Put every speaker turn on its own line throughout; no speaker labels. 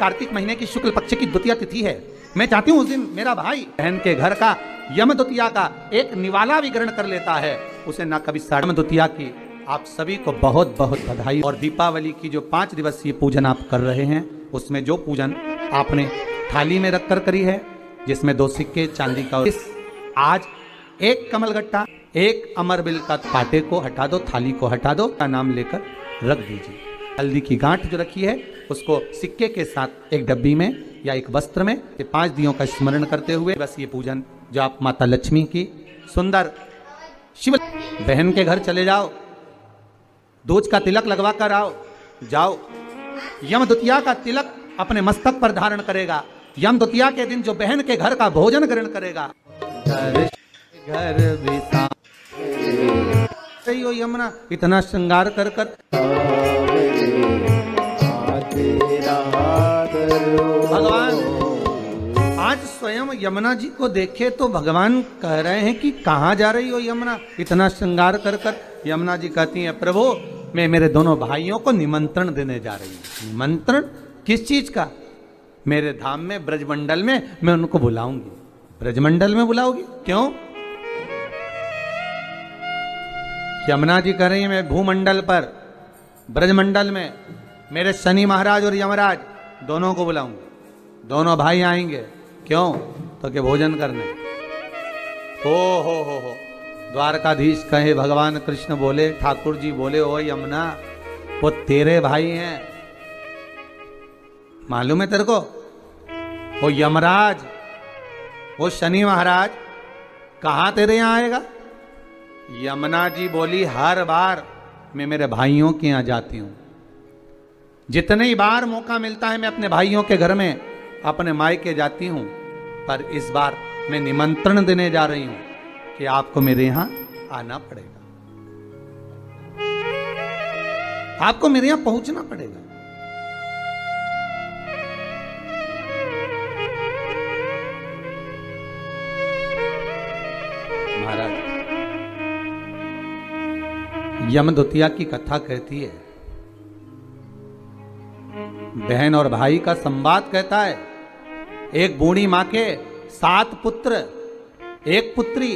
कार्तिक महीने की शुक्ल पक्ष की द्वितीय तिथि है। मैं चाहती हूँ उस दिन मेरा भाई बहन के घर का यम द्वितीया का एक निवाला विग्रहण कर लेता है, उसे ना कभी यम द्वितीया की आप सभी को बहुत बहुत बधाई। और दीपावली की जो 5 दिवसीय पूजन आप कर रहे हैं, उसमें जो पूजन आपने थाली में रखकर करी है, जिसमें 2 सिक्के चांदी का, आज एक कमलगट्टा, एक अमरबिल का पाटे को हटा दो, थाली को हटा दो, का नाम लेकर रख दीजिए। हल्दी की गांठ जो रखी है उसको सिक्के के साथ एक डब्बी में या एक वस्त्र में 5 दियों का स्मरण करते हुए बस ये पूजन जो आप माता लक्ष्मी की सुंदर शिव बहन के घर चले जाओ, दूज का तिलक लगवा कर आओ, जाओ। यम द्वितीया का तिलक अपने मस्तक पर धारण करेगा। यम द्वितीया के दिन जो बहन के घर का भोजन ग्रहण करेगा, घर भी हो यमुना इतना श्रृंगार कर कर भगवान आज स्वयं यमुना जी को देखे तो भगवान कह रहे हैं कि कहाँ जा रही हो यमुना, इतना श्रृंगार कर कर। यमुना जी कहती हैं प्रभु मैं मेरे दोनों भाइयों को निमंत्रण देने जा रही हूँ। निमंत्रण किस चीज का? मेरे धाम में ब्रजमंडल में मैं उनको बुलाऊंगी। ब्रजमंडल में बुलाओगी? क्यों? यमुना जी कह रही है मैं भूमंडल पर ब्रजमंडल में मेरे शनि महाराज और यमराज दोनों को बुलाऊंगी। दोनों भाई आएंगे। क्यों? तो के भोजन करने। हो द्वारकाधीश कहे, भगवान कृष्ण बोले, ठाकुर जी बोले, ओ यमुना वो तेरे भाई हैं, मालूम है तेरे को? वो यमराज, वो शनि महाराज कहां तेरे यहां आएगा? यमुना जी बोली हर बार मैं मेरे भाइयों के यहां जाती हूं। जितने ही बार मौका मिलता है मैं अपने भाइयों के घर में अपने मायके जाती हूं, पर इस बार मैं निमंत्रण देने जा रही हूं कि आपको मेरे यहां आना पड़ेगा, आपको मेरे यहां पहुंचना पड़ेगा। महाराज यम द्वितीया की कथा कहती है, बहन और भाई का संवाद कहता है। एक बूढ़ी मां के 7 पुत्र, 1 पुत्री।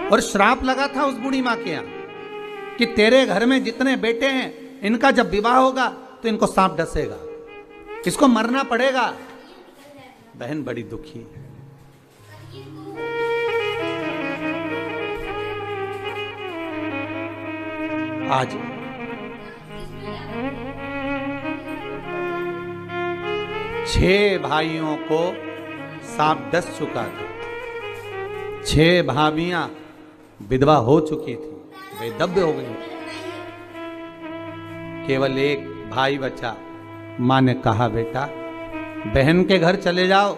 और श्राप लगा था उस बूढ़ी मां के यहां कि तेरे घर में जितने बेटे हैं इनका जब विवाह होगा तो इनको सांप डसेगा, इसको मरना पड़ेगा। बहन बड़ी दुखी है। आज 6 भाइयों को सांप डस चुका था। 6 भाभियां विधवा हो चुकी थी, बेदब्य हो गई। केवल एक भाई बचा। मां ने कहा बेटा बहन के घर चले जाओ,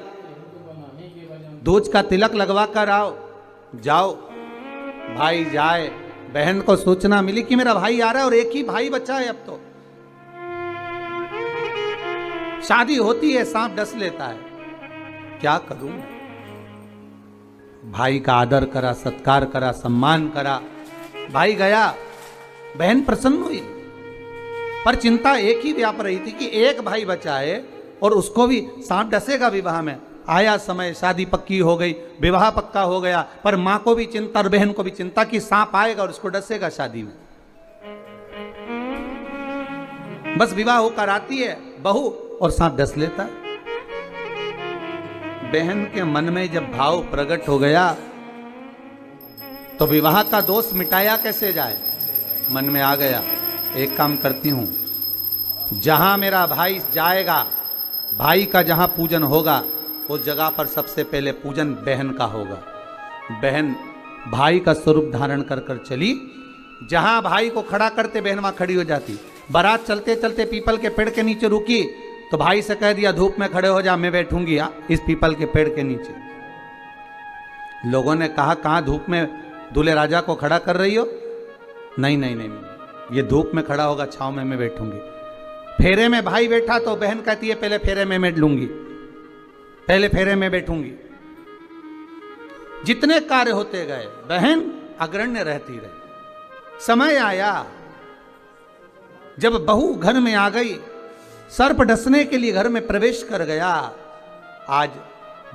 दूज का तिलक लगवा कर आओ, जाओ। भाई जाए। बहन को सूचना मिली कि मेरा भाई आ रहा है और एक ही भाई बचा है अब तो। शादी होती है सांप डस लेता है, क्या करूं? भाई का आदर करा, सत्कार करा, सम्मान करा। भाई गया, बहन प्रसन्न हुई, पर चिंता एक ही व्याप रही थी कि एक भाई बचा है और उसको भी सांप डसेगा विवाह में। आया समय, शादी पक्की हो गई, विवाह पक्का हो गया, पर मां को भी चिंता और बहन को भी चिंता कि सांप आएगा और उसको डसेगा शादी में। बस विवाह होकर आती है बहू और सांप डस लेता है। बहन के मन में जब भाव प्रकट हो गया तो विवाह का दोष मिटाया कैसे जाए? मन में आ गया एक काम करती हूं, जहां मेरा भाई जाएगा, भाई का जहां पूजन होगा उस जगह पर सबसे पहले पूजन बहन का होगा। बहन भाई का स्वरूप धारण कर कर चली। जहां भाई को खड़ा करते बहन वहां खड़ी हो जाती। बारात चलते चलते पीपल के पेड़ के नीचे रुकी तो भाई से कह दिया धूप में खड़े हो जा, मैं बैठूंगी इस पीपल के पेड़ के नीचे। लोगों ने कहा कहां धूप में दूल्हे राजा को खड़ा कर रही हो? नहीं नहीं नहीं, ये धूप में खड़ा होगा, छांव में मैं बैठूंगी। फेरे में भाई बैठा तो बहन कहती है पहले फेरे में मैं लूंगी, पहले फेरे में बैठूंगी। जितने कार्य होते गए बहन अग्रण्य रहती रही। समय आया जब बहू घर में आ गई, सर्प डसने के लिए घर में प्रवेश कर गया, आज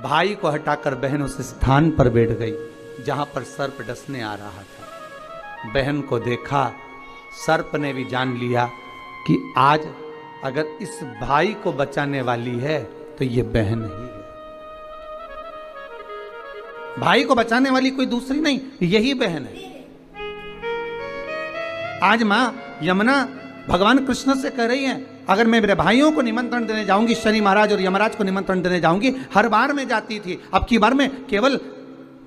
भाई को हटाकर बहन उस स्थान पर बैठ गई जहां पर सर्प डसने आ रहा था। बहन को देखा, सर्प ने भी जान लिया कि आज अगर इस भाई को बचाने वाली है तो ये बहन ही है। भाई को बचाने वाली कोई दूसरी नहीं, यही बहन है। आज मां यमुना भगवान कृष्ण से कह रही है, अगर मैं मेरे भाइयों को निमंत्रण देने जाऊंगी, शनि महाराज और यमराज को निमंत्रण देने जाऊंगी, हर बार मैं जाती थी, अब की बार मैं केवल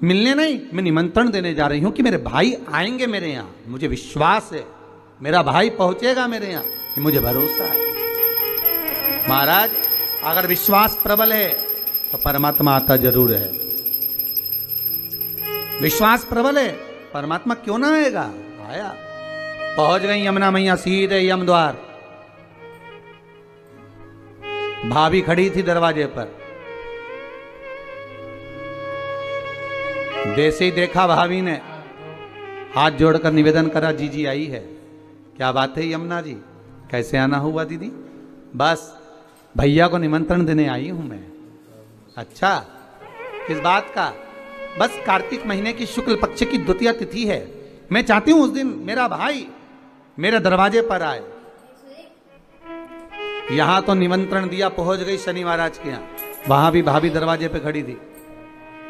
मिलने नहीं, मैं निमंत्रण देने जा रही हूं कि मेरे भाई आएंगे मेरे यहां। मुझे विश्वास है मेरा भाई पहुंचेगा मेरे यहां, ये मुझे भरोसा है। महाराज अगर विश्वास प्रबल है तो परमात्मा आता जरूर है। विश्वास प्रबल है, परमात्मा क्यों ना आएगा, आया। पहुंच गई यमुना मैया सीधे यम द्वार। भाभी खड़ी थी दरवाजे पर। जैसे ही देखा भाभी ने हाथ जोड़कर निवेदन करा, जीजी आई है। क्या बात है यमुना जी, कैसे आना हुआ दीदी? बस भैया को निमंत्रण देने आई हूं मैं। अच्छा, किस बात का? बस कार्तिक महीने की शुक्ल पक्ष की द्वितीया तिथि है, मैं चाहती हूं उस दिन मेरा भाई मेरे दरवाजे पर आए। यहां तो निमंत्रण दिया, पहुंच गई शनि महाराज के यहां, वहां भी भाभी दरवाजे पे खड़ी थी।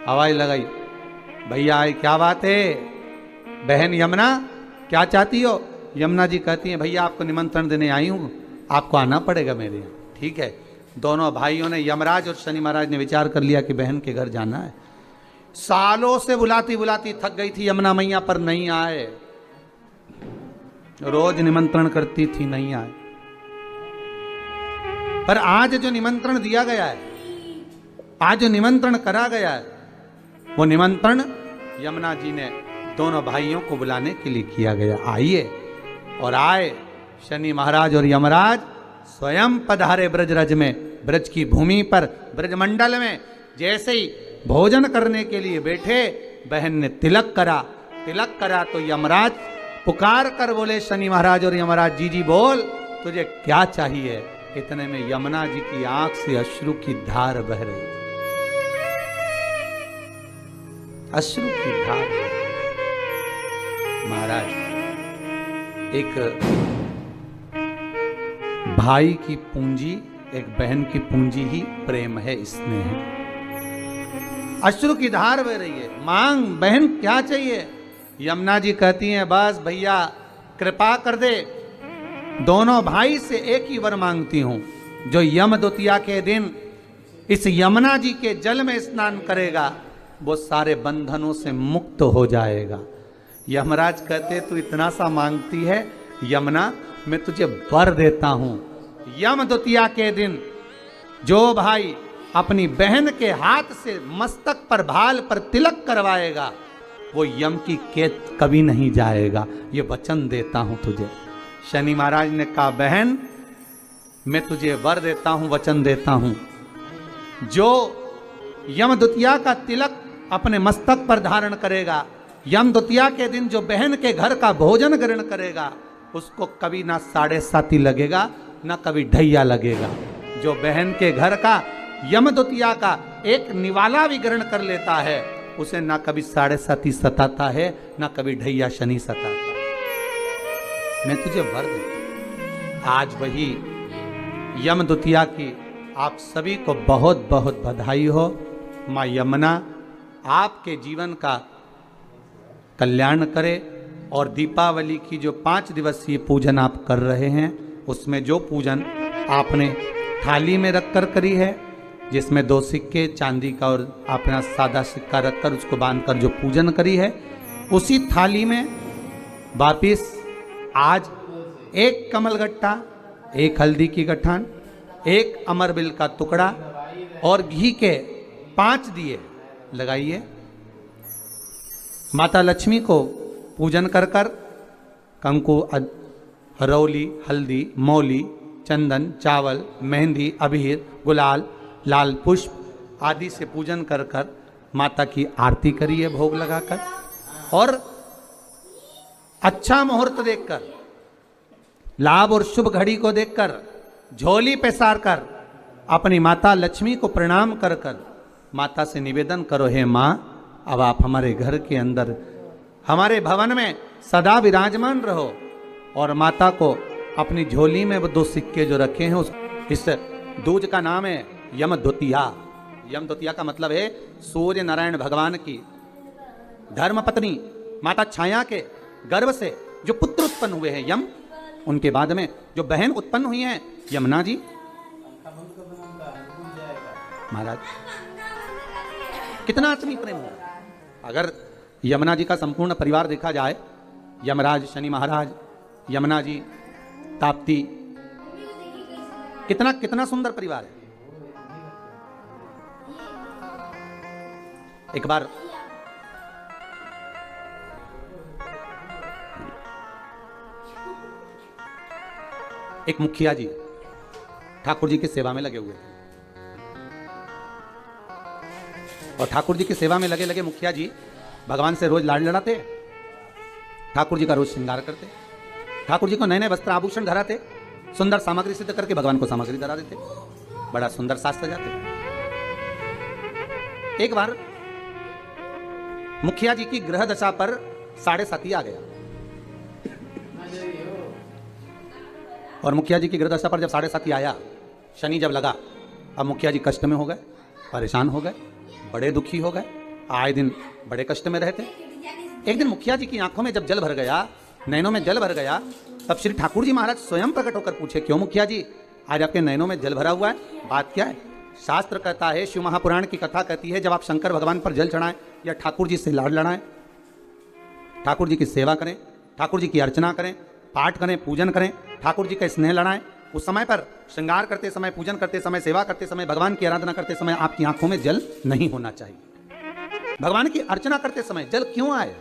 आवाज लगाई, भैया आए। क्या बात है बहन यमुना, क्या चाहती हो? यमुना जी कहती हैं, भैया आपको निमंत्रण देने आई हूं, आपको आना पड़ेगा मेरे यहाँ। ठीक है। दोनों भाइयों ने, यमराज और शनि महाराज ने विचार कर लिया कि बहन के घर जाना है। सालों से बुलाती बुलाती थक गई थी यमुना मैया, पर नहीं आए। रोज निमंत्रण करती थी, नहीं आए। पर आज जो निमंत्रण दिया गया है, आज जो निमंत्रण करा गया है, वो निमंत्रण यमुना जी ने दोनों भाइयों को बुलाने के लिए किया गया। आइए। और आए शनि महाराज और यमराज स्वयं पधारे ब्रजरज में, ब्रज की भूमि पर, ब्रजमंडल में। जैसे ही भोजन करने के लिए बैठे, बहन ने तिलक करा। तिलक करा तो यमराज पुकार कर बोले, शनि महाराज और यमराज, जी जी बोल, तुझे क्या चाहिए? इतने में यमुना जी की आंख से अश्रु की धार बह रही, अश्रु की धार। महाराज, एक भाई की पूंजी, एक बहन की पूंजी ही प्रेम है, स्नेह है। अश्रु की धार बह रही है। मांग बहन, क्या चाहिए? यमुना जी कहती हैं, बस भैया कृपा कर दे, दोनों भाई से एक ही वर मांगती हूं, जो यम द्वितीया के दिन इस यमुना जी के जल में स्नान करेगा, वो सारे बंधनों से मुक्त हो जाएगा। यमराज कहते, तू इतना सा मांगती है यमुना, मैं तुझे वर देता हूं। यम द्वितीया के दिन जो भाई अपनी बहन के हाथ से मस्तक पर, भाल पर तिलक करवाएगा, वो यम की कैद कभी नहीं जाएगा, ये वचन देता हूं तुझे। शनि महाराज ने कहा, बहन मैं तुझे वर देता हूं, वचन देता हूं, जो यम द्वितीया का तिलक अपने मस्तक पर धारण करेगा, यम द्वितीया के दिन जो बहन के घर का भोजन ग्रहण करेगा, उसको कभी ना साढ़े साती लगेगा, ना कभी ढैया लगेगा। जो बहन के घर का यम द्वितीया का एक निवाला भी ग्रहण कर लेता है, उसे ना कभी साढ़े साती सताता है, ना कभी ढैया शनि सताता। मैं तुझे वर देता। आज वही यम द्वितीया की आप सभी को बहुत बहुत बधाई हो। माँ यमुना आपके जीवन का कल्याण करे, और दीपावली की जो 5 दिवसीय पूजन आप कर रहे हैं, उसमें जो पूजन आपने थाली में रखकर करी है, जिसमें 2 सिक्के चांदी का और अपना सादा सिक्का रखकर उसको बांधकर जो पूजन करी है, उसी थाली में वापिस आज 1 कमलगट्टा, 1 हल्दी की गठान, 1 अमरबिल का टुकड़ा और घी के 5 दिए लगाइए। माता लक्ष्मी को पूजन कर कर कंकु, हरौली, हल्दी, मौली, चंदन, चावल, मेहंदी, अबीर, गुलाल, लाल पुष्प आदि से पूजन कर कर माता की आरती करिए भोग लगाकर। और अच्छा मुहूर्त देखकर लाभ और शुभ घड़ी को देखकर झोली पे सार कर अपनी माता लक्ष्मी को प्रणाम कर कर माता से निवेदन करो, हे माँ अब आप हमारे घर के अंदर हमारे भवन में सदा विराजमान रहो। और माता को अपनी झोली में वो 2 सिक्के जो रखे हैं इस दूज का नाम है यमद्वितीया। यमद्वितीया का मतलब है सूर्य नारायण भगवान की धर्म पत्नी माता छाया के गर्भ से जो पुत्र उत्पन्न हुए हैं यम, उनके बाद में जो बहन उत्पन्न हुई हैं यमुना जी। महाराज कितना आत्मीय प्रेम हो। अगर यमुना जी का संपूर्ण परिवार देखा जाए, यमराज, शनि महाराज, यमुना जी, ताप्ती, कितना कितना सुंदर परिवार है। एक बार एक मुखिया जी ठाकुर जी की सेवा में लगे हुए थे और ठाकुर जी की सेवा में लगे लगे मुखिया जी भगवान से रोज लाड़ लड़ाते, ठाकुर जी का रोज श्रृंगार करते, ठाकुर जी को नए नए वस्त्र आभूषण धराते, सुंदर सामग्री सिद्ध करके भगवान को सामग्री धरा देते, बड़ा सुंदर साज सजाते। एक बार मुखिया जी की ग्रह दशा पर 7.5 आ गया और मुखिया जी की ग्रह दशा पर जब 7.5 आया, शनि जब लगा, अब मुखिया जी कष्ट में हो गए, परेशान हो गए, बड़े दुखी हो गए, आए दिन बड़े कष्ट में रहते। एक दिन मुखिया जी की आंखों में जब जल भर गया, नैनों में जल भर गया, तब श्री ठाकुर जी महाराज स्वयं प्रकट होकर पूछे, क्यों मुखिया जी आज आपके नैनों में जल भरा हुआ है, बात क्या है? शास्त्र कहता है, शिव महापुराण की कथा कहती है, जब आप शंकर भगवान पर जल चढ़ाएं या ठाकुर जी से लाड़ लड़ाएं, ठाकुर जी की सेवा करें, ठाकुर जी की अर्चना करें, पाठ करें, पूजन करें, ठाकुर जी का स्नेह लड़ाएं, उस समय पर श्रृंगार करते समय, पूजन करते समय, सेवा करते समय, भगवान की आराधना करते समय आपकी आंखों में जल नहीं होना चाहिए। भगवान की अर्चना करते समय जल क्यों आए,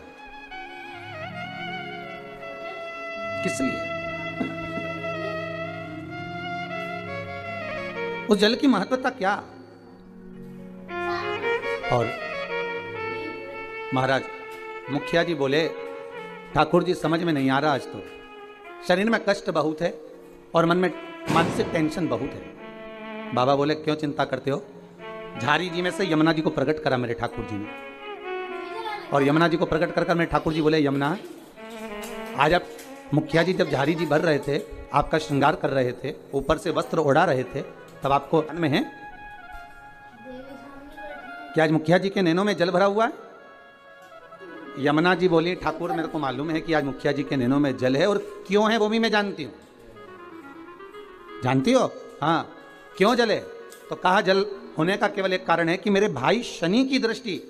किस लिए? उस जल की महत्वता क्या? और महाराज मुखिया जी बोले, ठाकुर जी समझ में नहीं आ रहा, आज तो शरीर में कष्ट बहुत है और मन में मानसिक टेंशन बहुत है। बाबा बोले, क्यों चिंता करते हो? झारी जी में से यमुना जी को प्रकट करा मेरे ठाकुर जी ने, और यमुना जी को प्रकट कर मेरे ठाकुर जी बोले, यमुना आज आप मुखिया जी जब झारी जी भर रहे थे, आपका श्रृंगार कर रहे थे, ऊपर से वस्त्र ओढ़ा रहे थे, तब आपको मन में है कि आज मुखिया जी के नैनों में जल भरा हुआ है? यमुना जी बोली, ठाकुर मेरे को मालूम है कि आज मुखिया जी के नैनों में जल है, और क्यों है वो भी मैं जानती हूं। जानती हो? हाँ, क्यों जले? तो कहा, जल होने का केवल एक कारण है कि मेरे भाई शनि की दृष्टि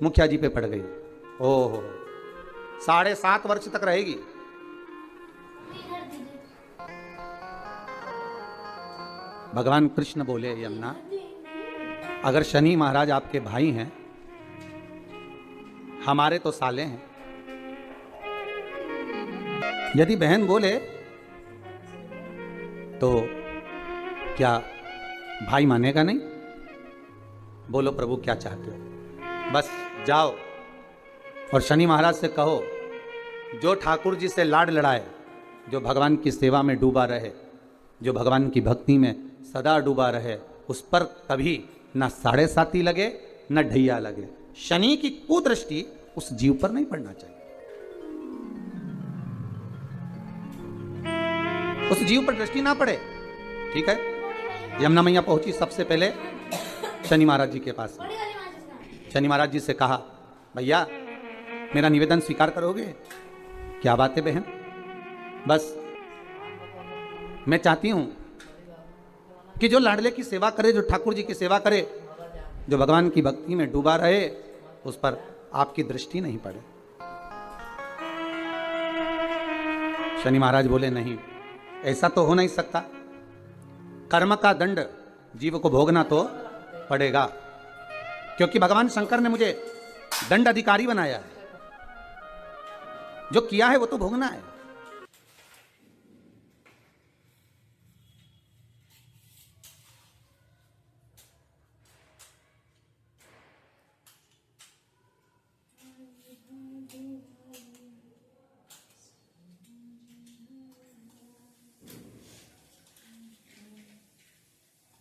मुखिया जी पे पड़ गई। ओहो, 7.5 वर्ष तक रहेगी। भगवान कृष्ण बोले, यमुना अगर शनि महाराज आपके भाई हैं, हमारे तो साले हैं, यदि बहन बोले तो क्या भाई मानेगा नहीं? बोलो प्रभु क्या चाहते हो? बस जाओ और शनि महाराज से कहो, जो ठाकुर जी से लाड लड़ाए, जो भगवान की सेवा में डूबा रहे, जो भगवान की भक्ति में सदा डूबा रहे, उस पर कभी न 7.5 लगे न ढैया लगे। शनि की कुदृष्टि उस जीव पर नहीं पड़ना चाहिए, उस जीव पर दृष्टि ना पड़े। ठीक है? यमुना मैया पहुंची सबसे पहले शनि महाराज जी के पास। शनि महाराज जी से कहा, भैया मेरा निवेदन स्वीकार करोगे? क्या बात है बहन? बस मैं चाहती हूं कि जो लाडले की सेवा करे, जो ठाकुर जी की सेवा करे, जो भगवान की भक्ति में डूबा रहे, उस पर आपकी दृष्टि नहीं पड़े। शनि महाराज बोले, नहीं, ऐसा तो हो नहीं सकता, कर्म का दंड जीव को भोगना तो पड़ेगा, क्योंकि भगवान शंकर ने मुझे दंड अधिकारी बनाया है, जो किया है वो तो भोगना है।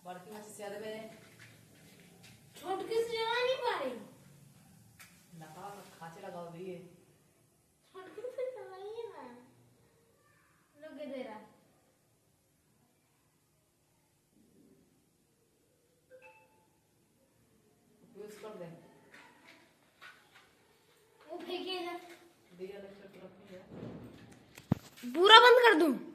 बड़की मच्छी से ज्यादा में
छोटकी से जमा नहीं पा रही।
लगा खांचे लगाओ भी है।
छोटकी से जमाइए ना। लोग दे रहा।
यूज कर दे।
वो फेंकिए इधर।
दिया लेक्चर रखी है।
पूरा बंद कर दूं?